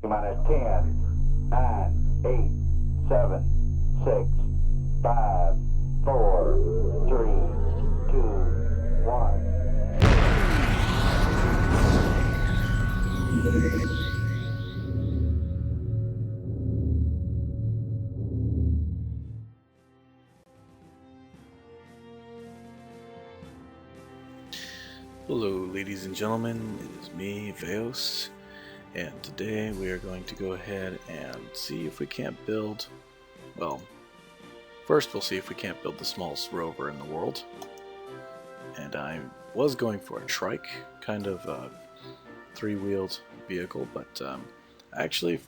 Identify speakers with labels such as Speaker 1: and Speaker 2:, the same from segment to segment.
Speaker 1: Minus 10, 9, 8, 7, 6, 5, 4, 3, 2, 1.
Speaker 2: Hello ladies and gentlemen, it is me, Vaos, and today we are going to go ahead and see if we can't build, well, first we'll see if we can't build the smallest rover in the world. And I was going for a trike, kind of a three-wheeled vehicle, but I actually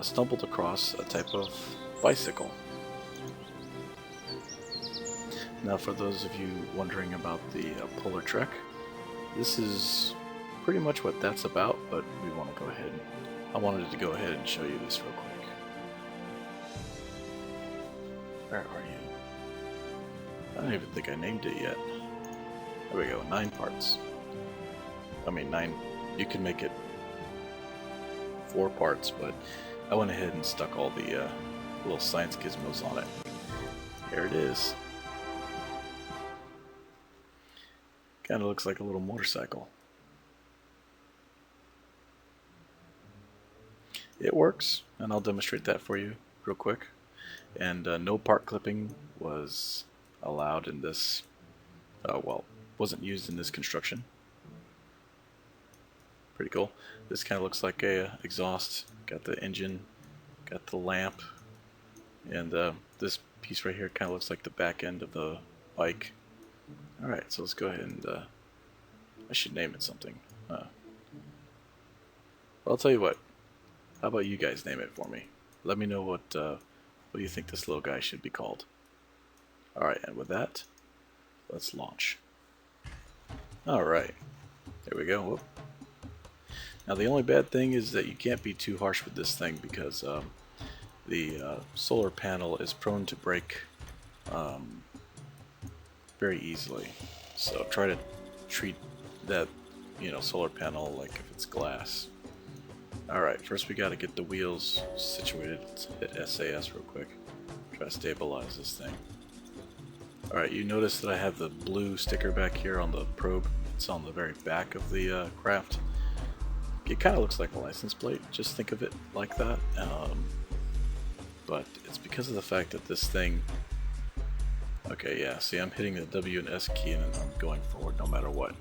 Speaker 2: stumbled across a type of bicycle. Now for those of you wondering about the Polar Trek, this is pretty much what that's about, but we want to go ahead. I wanted to go ahead and show you this real quick. Where are you? I don't even think I named it yet. There we go, 9 parts. I mean 9, you can make it 4 parts, but I went ahead and stuck all the little science gizmos on it. Here it is. Kind of looks like a little motorcycle. It works, and I'll demonstrate that for you real quick. And no part clipping was allowed in this, well, wasn't used in this construction. Pretty cool. This kind of looks like a exhaust. Got the engine, got the lamp, and this piece right here kind of looks like the back end of the bike. Alright, so let's go ahead and, I should name it something. Well, I'll tell you what. How about you guys name it for me? Let me know what you think this little guy should be called. Alright, and with that, let's launch. Alright, there we go. Whoop. Now the only bad thing is that you can't be too harsh with this thing because the solar panel is prone to break very easily. So try to treat that, solar panel like if it's glass. Alright, first we gotta get the wheels situated. Let's hit SAS real quick. Try to stabilize this thing. Alright, you notice that I have the blue sticker back here on the probe. It's on the very back of the craft. It kind of looks like a license plate, just think of it like that. But it's because of the fact that this thing... Okay, yeah, see, I'm hitting the W and S key and I'm going forward no matter what.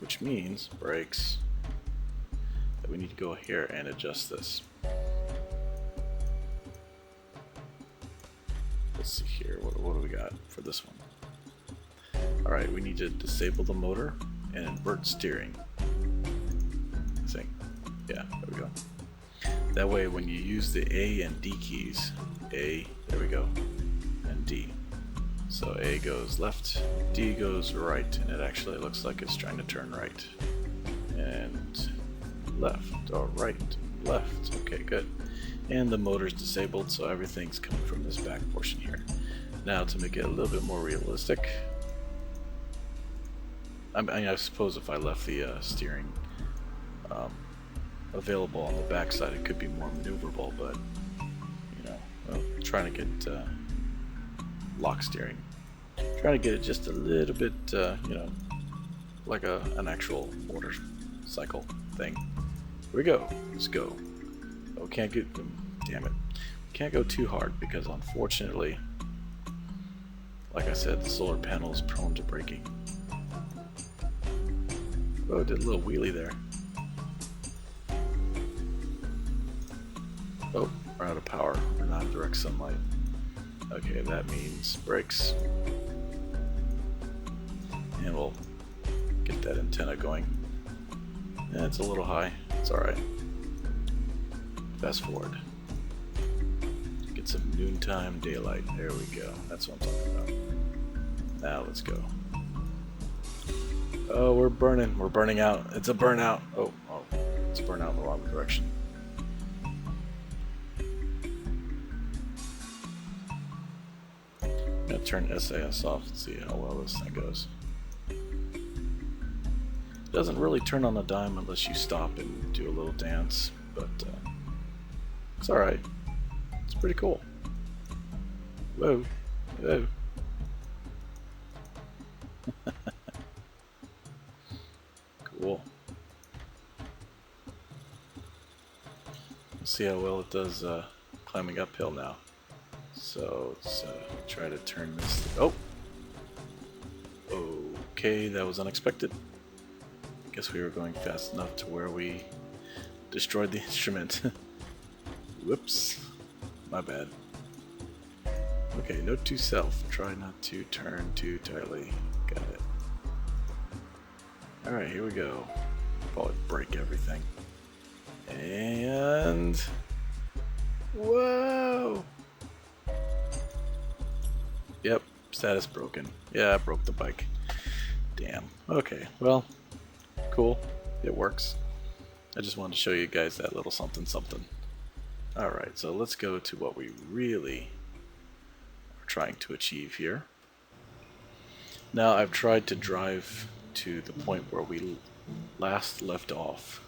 Speaker 2: Which means, brakes, that we need to go here and adjust this. Let's see here, what do we got for this one? Alright, we need to disable the motor and invert steering. I think. Yeah, there we go. That way when you use the A and D keys, A, there we go, and D. So A goes left, D goes right, and it actually looks like it's trying to turn right. And left, or right, left. Okay, good. And the motor's disabled, so everything's coming from this back portion here. Now to make it a little bit more realistic, I suppose if I left the steering available on the back side, it could be more maneuverable, but well, trying to get lock steering. Trying to get it just a little bit, like an actual motorcycle thing. Here we go. Let's go. Oh, can't get. Damn it. Can't go too hard because unfortunately, like I said, the solar panel is prone to breaking. Oh, it did a little wheelie there. Oh, we're out of power. We're not in direct sunlight. Okay, that means brakes. And we'll get that antenna going. Yeah, it's a little high. It's alright. Fast forward. Get some noontime daylight. There we go. That's what I'm talking about. Now let's go. Oh, we're burning. We're burning out. It's a burnout. Oh, it's a burnout in the wrong direction. I'm gonna turn SAS off and see how well this thing goes. It doesn't really turn on a dime unless you stop and do a little dance, but It's alright. It's pretty cool. Whoa. Whoa. Cool. Let's see how well it does climbing uphill now. So let's try to turn this. Oh! Okay, that was unexpected. Guess we were going fast enough to where we destroyed the instrument. Whoops. My bad. Okay, note to self. Try not to turn too tightly. Got it. Alright, here we go. Probably break everything. And... whoa! Yep, status broken. Yeah, I broke the bike. Damn. Okay, well, cool. It works. I just wanted to show you guys that little something something. Alright, so let's go to what we really are trying to achieve here. Now, I've tried to drive to the point where we last left off.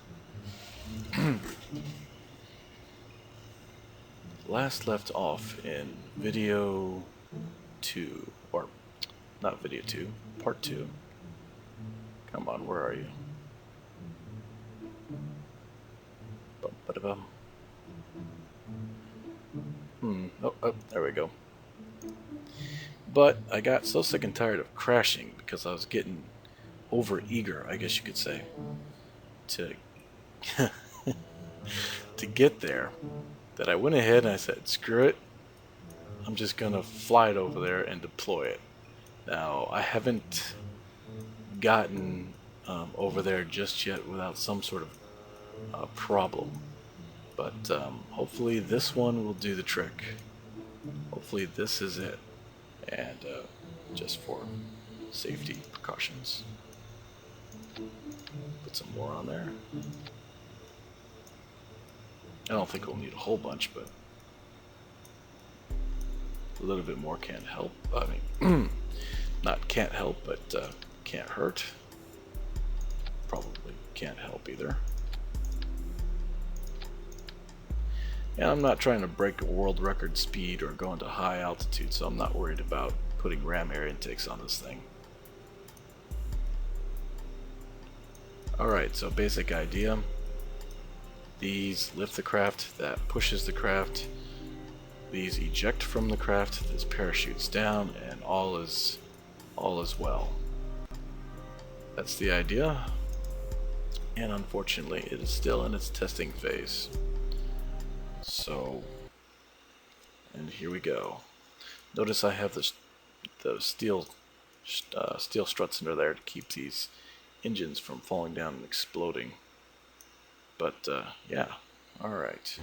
Speaker 2: Last left off in video 2, or not video 2, part 2. Come on, where are you? Bum-ba-da-bum. Oh, there we go. But I got so sick and tired of crashing because I was getting over eager, I guess you could say, to to get there, that I went ahead and I said, screw it, I'm just gonna fly it over there and deploy it. Now, I haven't gotten over there just yet without some sort of problem, but hopefully this one will do the trick. Hopefully this is it, and just for safety precautions, put some more on there. I don't think we'll need a whole bunch, but a little bit more can't help. I mean, not can't help, but can't hurt. Probably can't help either. And I'm not trying to break a world record speed or go into high altitude, so I'm not worried about putting ram air intakes on this thing. Alright, so basic idea. These lift the craft, that pushes the craft. These eject from the craft, this parachutes down, and all is well. That's the idea. And unfortunately, it is still in its testing phase. So, and here we go. Notice I have the steel struts under there to keep these engines from falling down and exploding. But yeah, all right.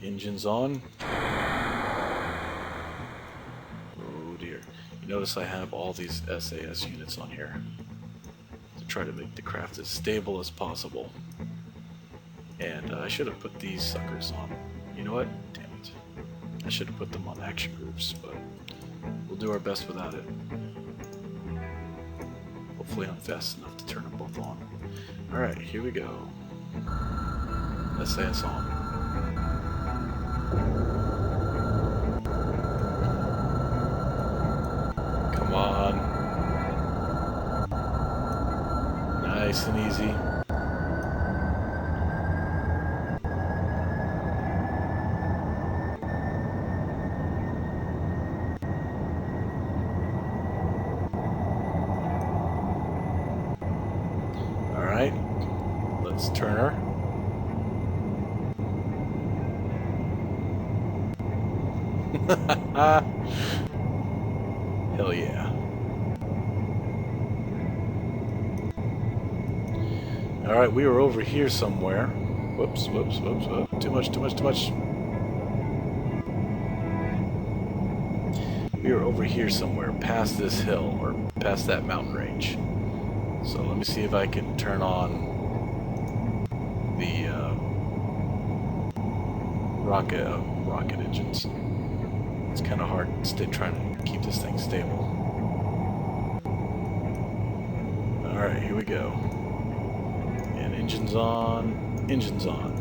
Speaker 2: Engines on. Oh dear. You notice I have all these SAS units on here to try to make the craft as stable as possible. And I should have put these suckers on. You know what? Damn it. I should have put them on action groups, but we'll do our best without it. Hopefully I'm fast enough to turn them both on. Alright, here we go. SAS on. Come on. Nice and easy. Alright, let's turn her. Hell yeah. Alright, we were over here somewhere. Whoops, whoops, whoops, whoops. Too much, too much, too much. We were over here somewhere, past this hill, or past that mountain range. So let me see if I can turn on the rocket engines. It's kind of hard trying to keep this thing stable. Alright, here we go. And engines on, engines on.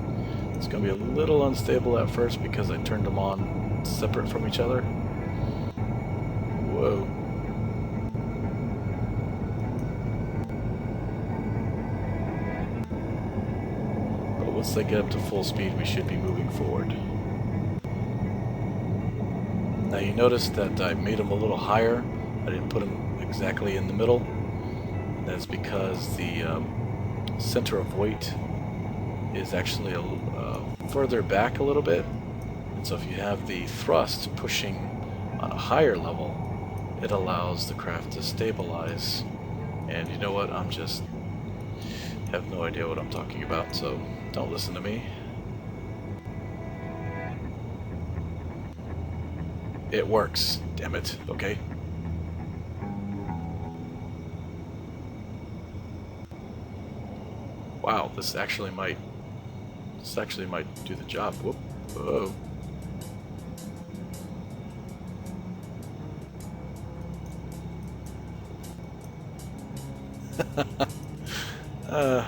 Speaker 2: It's going to be a little unstable at first because I turned them on separate from each other. Whoa. But once they get up to full speed, we should be moving forward. Now you notice that I made them a little higher. I didn't put them exactly in the middle. That's because the center of weight is actually further back a little bit. And so if you have the thrust pushing on a higher level, it allows the craft to stabilize. And you know what? I'm just have no idea what I'm talking about, so don't listen to me. It works, damn it, okay? Wow, this actually might do the job. Whoop. Whoa.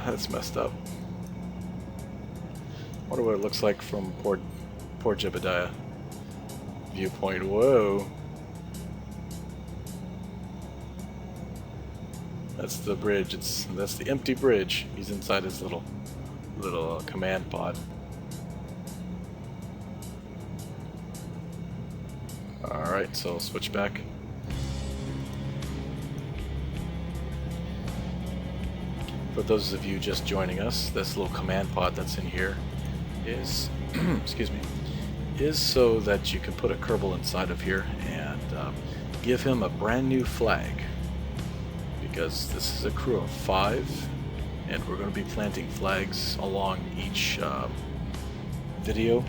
Speaker 2: That's messed up. Wonder what it looks like from poor Jebediah viewpoint. Whoa. That's the bridge. That's the empty bridge. He's inside his little command pod. Alright, so I'll switch back. For those of you just joining us, this little command pod that's in here is, excuse me, is so that you can put a Kerbal inside of here and give him a brand new flag. Because this is a crew of 5, and we're going to be planting flags along each video,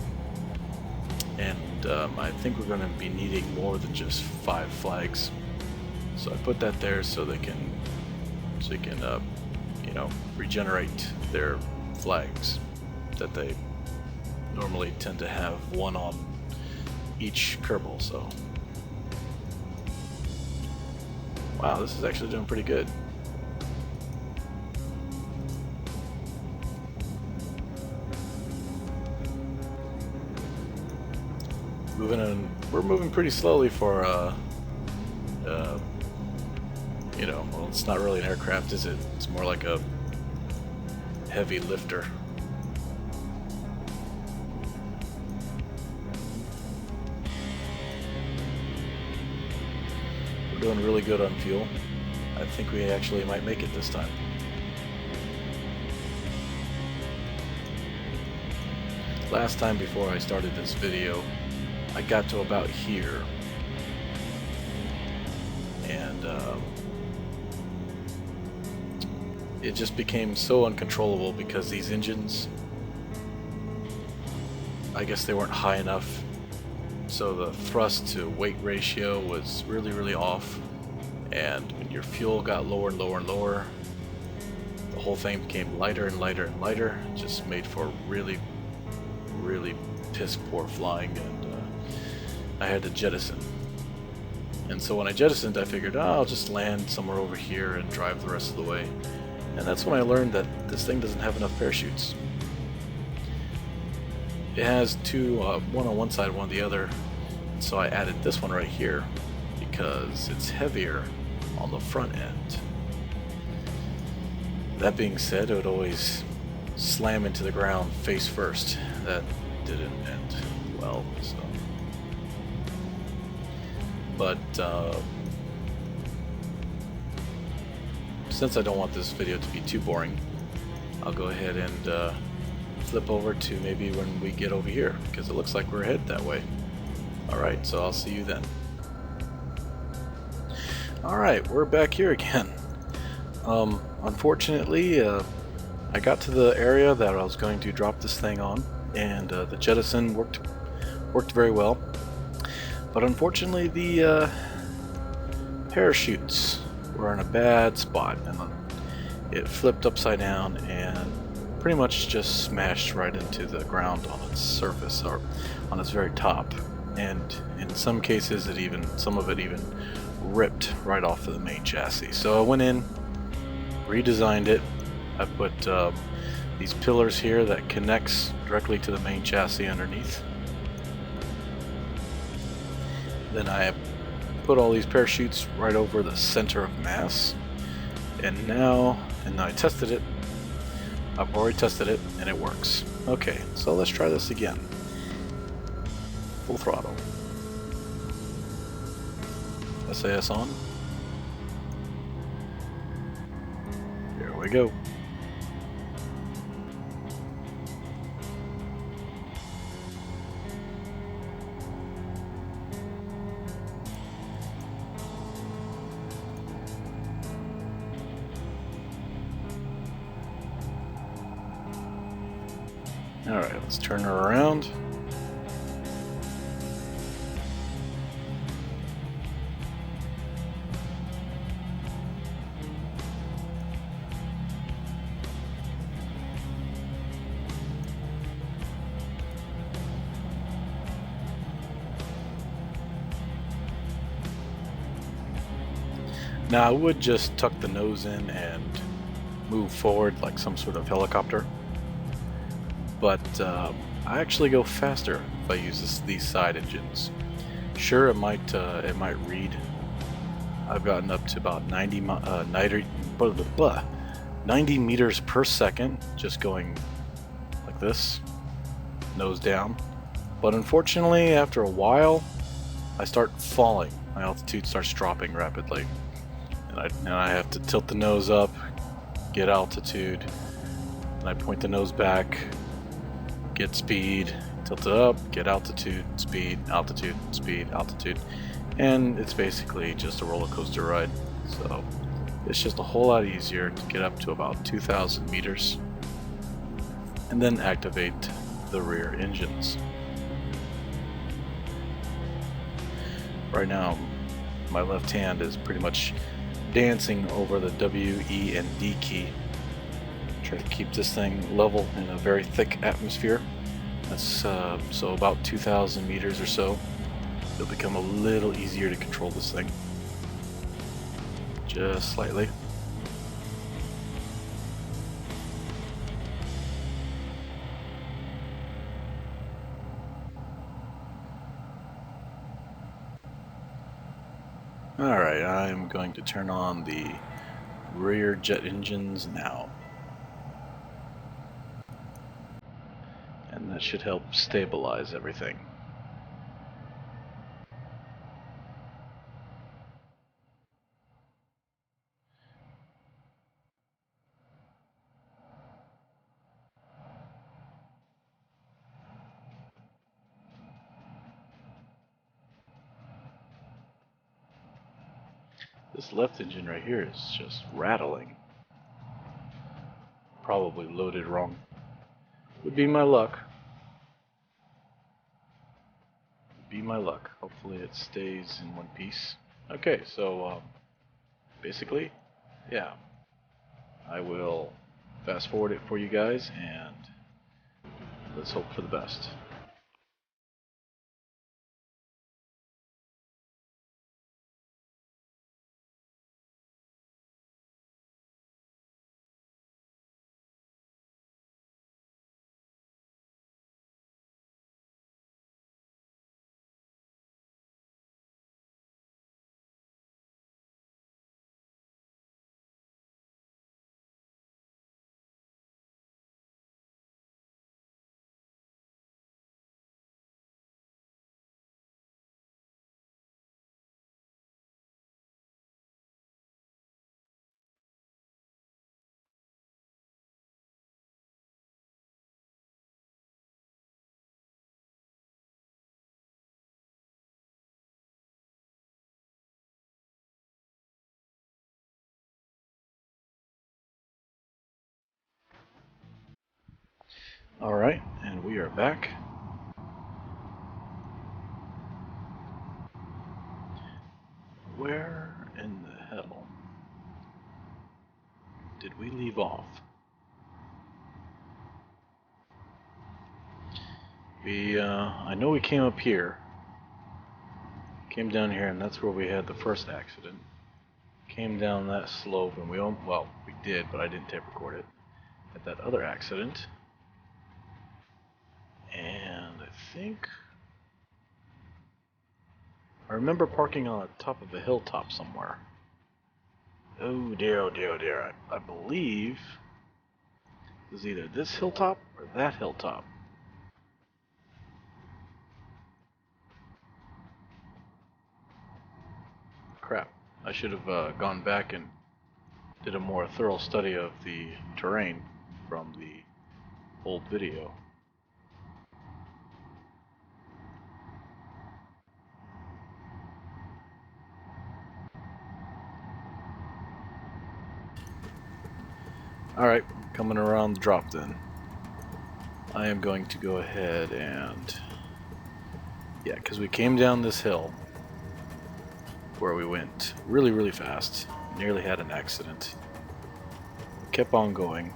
Speaker 2: and I think we're going to be needing more than just 5 flags. So I put that there so they can, you know, regenerate their flags that they normally tend to have one on each Kerbal. So. Wow, this is actually doing pretty good. We're moving pretty slowly for you know, well, it's not really an aircraft, is it? It's more like a heavy lifter. We're doing really good on fuel. I think we actually might make it this time. Last time before I started this video, I got to about here, and it just became so uncontrollable because these engines, I guess they weren't high enough. So the thrust to weight ratio was really off, and when your fuel got lower and lower and lower, the whole thing became lighter and lighter and lighter. It just made for really piss poor flying, and I had to jettison. And so when I jettisoned, I figured, oh, I'll just land somewhere over here and drive the rest of the way. And that's when I learned that this thing doesn't have enough parachutes. It has two, one on one side, one on the other, so I added this one right here because it's heavier on the front end. That being said, it would always slam into the ground face first. That didn't end well, so. But since I don't want this video to be too boring, I'll go ahead and flip over to maybe when we get over here, because it looks like we're headed that way. Alright, so I'll see you then. Alright, we're back here again. Unfortunately, I got to the area that I was going to drop this thing on, and the jettison worked very well. But unfortunately, the parachutes were in a bad spot, and it flipped upside down and pretty much just smashed right into the ground on its surface, or on its very top. And in some cases, some of it even ripped right off of the main chassis. So I went in, redesigned it. I put these pillars here that connects directly to the main chassis underneath. Then I put all these parachutes right over the center of mass. And now I tested it. I've already tested it and it works. Okay, so let's try this again. Full throttle. SAS on. Here we go. Alright, let's turn her around. Now I would just tuck the nose in and move forward like some sort of helicopter, but I actually go faster if I use these side engines. Sure, it might read. I've gotten up to about 90 meters per second just going like this, nose down. But unfortunately, after a while, I start falling. My altitude starts dropping rapidly. And I have to tilt the nose up, get altitude, and I point the nose back, get speed, tilt it up, get altitude, speed, altitude, speed, altitude, and it's basically just a roller coaster ride. So it's just a whole lot easier to get up to about 2,000 meters and then activate the rear engines. Right now, my left hand is pretty much dancing over the W, E, and D key. Try to keep this thing level in a very thick atmosphere. That's so about 2,000 meters or so. It'll become a little easier to control this thing. Just slightly. Alright, I'm going to turn on the rear jet engines now. And that should help stabilize everything. This left engine right here is just rattling. Probably loaded wrong. Would be my luck. Be my luck. Hopefully it stays in one piece. Okay, so basically, yeah, I will fast forward it for you guys and let's hope for the best. Alright, and we are back. Where in the hell did we leave off? I know we came up here, came down here, and that's where we had the first accident. Came down that slope, and we did, but I didn't tape record it. at that other accident. And I think I remember parking on the top of a hilltop somewhere. Oh dear, oh dear, oh dear. I believe it was either this hilltop or that hilltop. Crap. I should have gone back and did a more thorough study of the terrain from the old video. Alright, coming around the drop then. I am going to go ahead and... yeah, because we came down this hill where we went really, really fast. Nearly had an accident. Kept on going.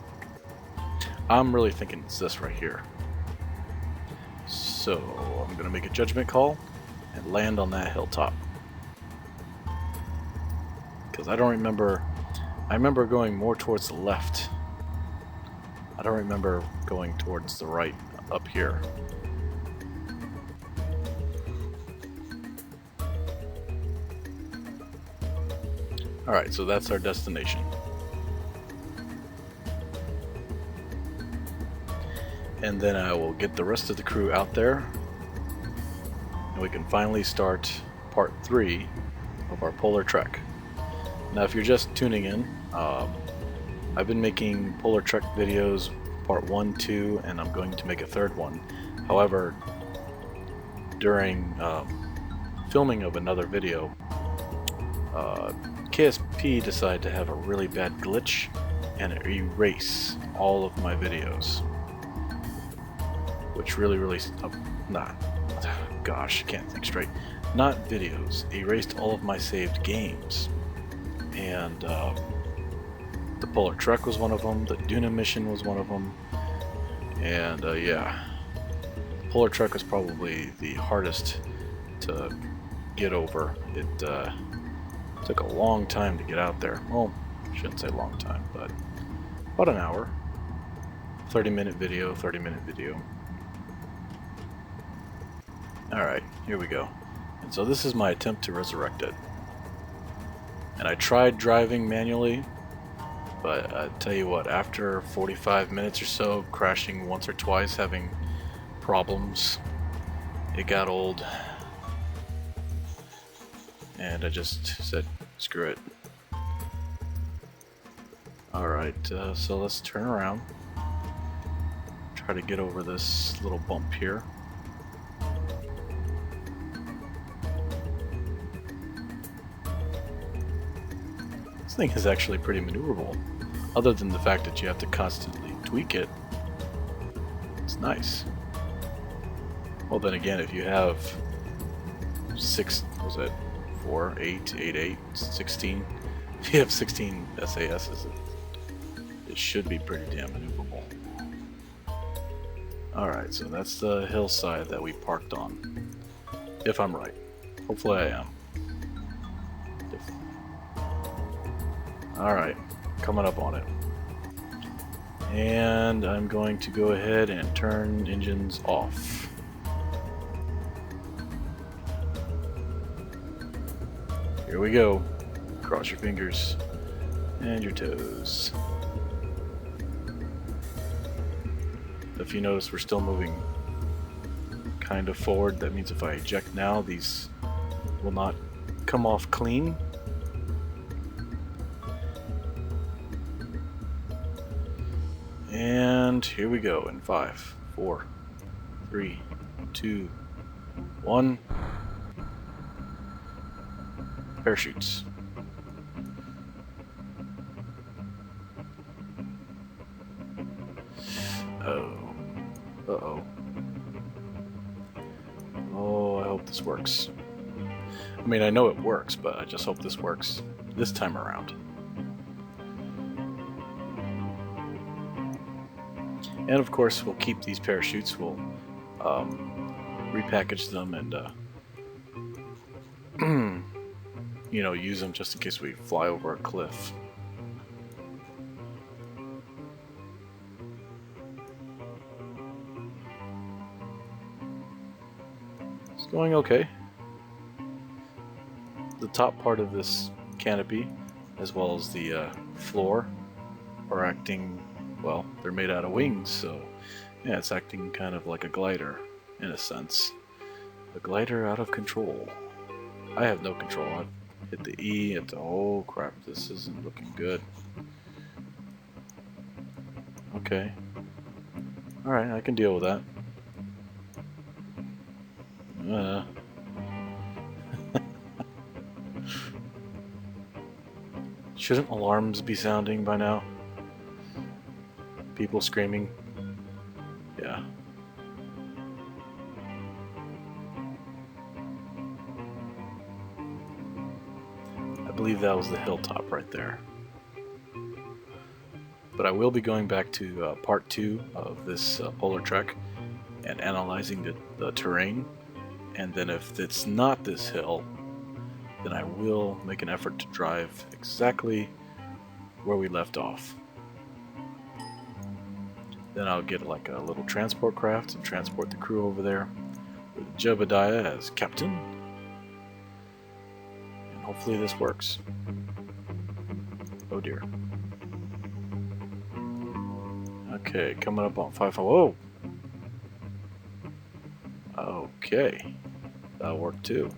Speaker 2: I'm really thinking it's this right here. So I'm going to make a judgment call and land on that hilltop. Because I don't remember... I remember going more towards the left. I don't remember going towards the right up here. Alright, so that's our destination. And then I will get the rest of the crew out there, and we can finally start part 3 of our polar trek. Now if you're just tuning in, I've been making polar trek videos part 1, 2, and I'm going to make a third one. However, during filming of another video, KSP decided to have a really bad glitch and erase all of my videos, which really gosh, I can't think straight. Not videos, erased all of my saved games. And the polar trek was one of them, the Duna mission was one of them, and yeah, the polar trek was probably the hardest to get over. It took a long time to get out there. Well, I shouldn't say long time, but about an hour. 30-minute video, 30-minute video. Alright, here we go. And so this is my attempt to resurrect it. And I tried driving manually, but I tell you what, after 45 minutes or so, crashing once or twice, having problems, it got old. And I just said, screw it. Alright, so let's turn around. Try to get over this little bump here. This thing is actually pretty maneuverable. Other than the fact that you have to constantly tweak it, it's nice. Well then again, if you have 4, 8, 8, 8, 16. If you have 16 SASs, it should be pretty damn maneuverable. Alright, so that's the hillside that we parked on. If I'm right. Hopefully I am. Alright, coming up on it. And I'm going to go ahead and turn engines off. Here we go. Cross your fingers and your toes. If you notice, we're still moving kind of forward. That means if I eject now, these will not come off clean. And here we go in 5, 4, 3, 2, 1. Parachutes. Oh. Uh-oh. Oh, I hope this works. I mean, I know it works, but I just hope this works this time around. And of course, we'll keep these parachutes. We'll repackage them and you know, use them just in case we fly over a cliff. going okay. The top part of this canopy, as well as the floor, are acting, well, they're made out of wings, so yeah, it's acting kind of like a glider, in a sense. A glider out of control. I have no control. I've hit the E, oh crap, this isn't looking good. Okay. Alright, I can deal with that. Shouldn't alarms be sounding by now? People screaming? Yeah. I believe that was the hilltop right there. But I will be going back to part 2 of this polar trek and analyzing the terrain. And then if it's not this hill, then I will make an effort to drive exactly where we left off. Then I'll get like a little transport craft and transport the crew over there with Jebediah as captain. And hopefully this works. Oh dear. Okay, coming up on 5. Whoa! Okay, that'll work too.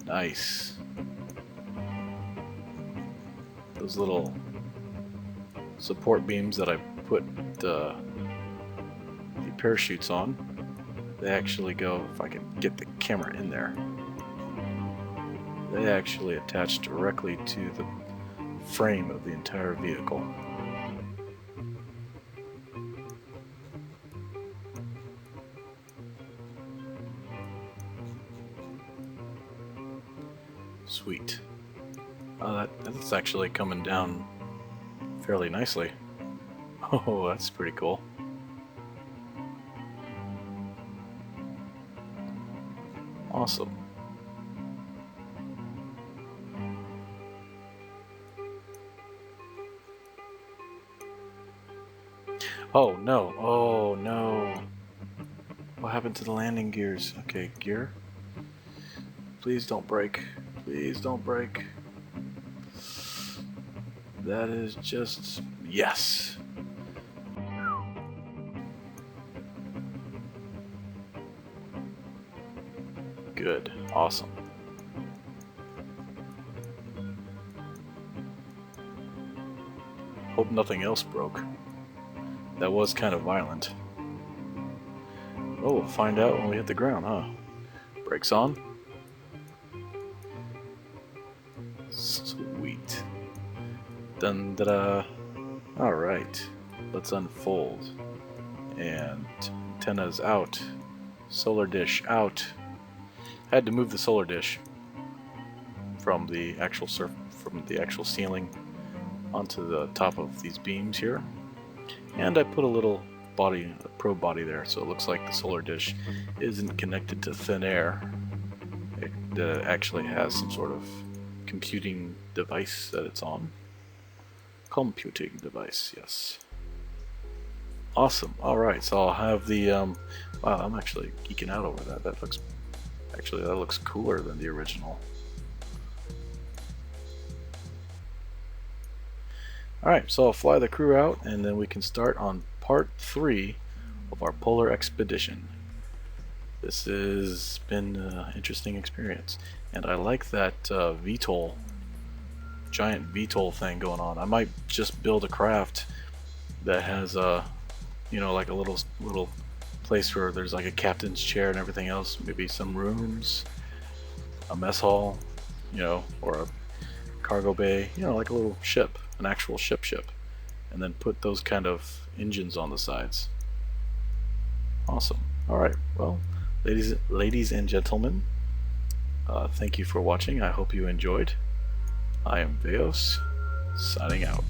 Speaker 2: Nice. Those little support beams that I put the parachutes on, they actually go, if I can get the camera in there, they actually attach directly to the frame of the entire vehicle. Sweet. That's actually coming down fairly nicely. Oh, that's pretty cool. Awesome. Oh no, oh no. What happened to the landing gears? Okay, gear. Please don't break. Please don't break. That is just... yes! Good. Awesome. Hope nothing else broke. That was kind of violent. Oh, we'll find out when we hit the ground, huh? Brakes on. Sweet. Dun da da. Alright. Let's unfold. And antennas out. Solar dish out. I had to move the solar dish from the actual ceiling onto the top of these beams here. And I put a little body, a probe body there, so it looks like the solar dish isn't connected to thin air. It actually has some sort of computing device that it's on. Computing device, yes. Awesome. Alright, so I'll have the, wow, I'm actually geeking out over that. That looks cooler than the original. Alright, so I'll fly the crew out and then we can start on part 3 of our polar expedition. This has been an interesting experience, and I like that VTOL, giant VTOL thing going on. I might just build a craft that has you know, like a little place where there's like a captain's chair and everything else, maybe some rooms, a mess hall, you know, or a cargo bay, you know, like a little ship, an actual ship, and then put those kind of engines on the sides. Awesome. Alright, well, ladies and gentlemen, thank you for watching. I hope you enjoyed. I am Vaos, signing out.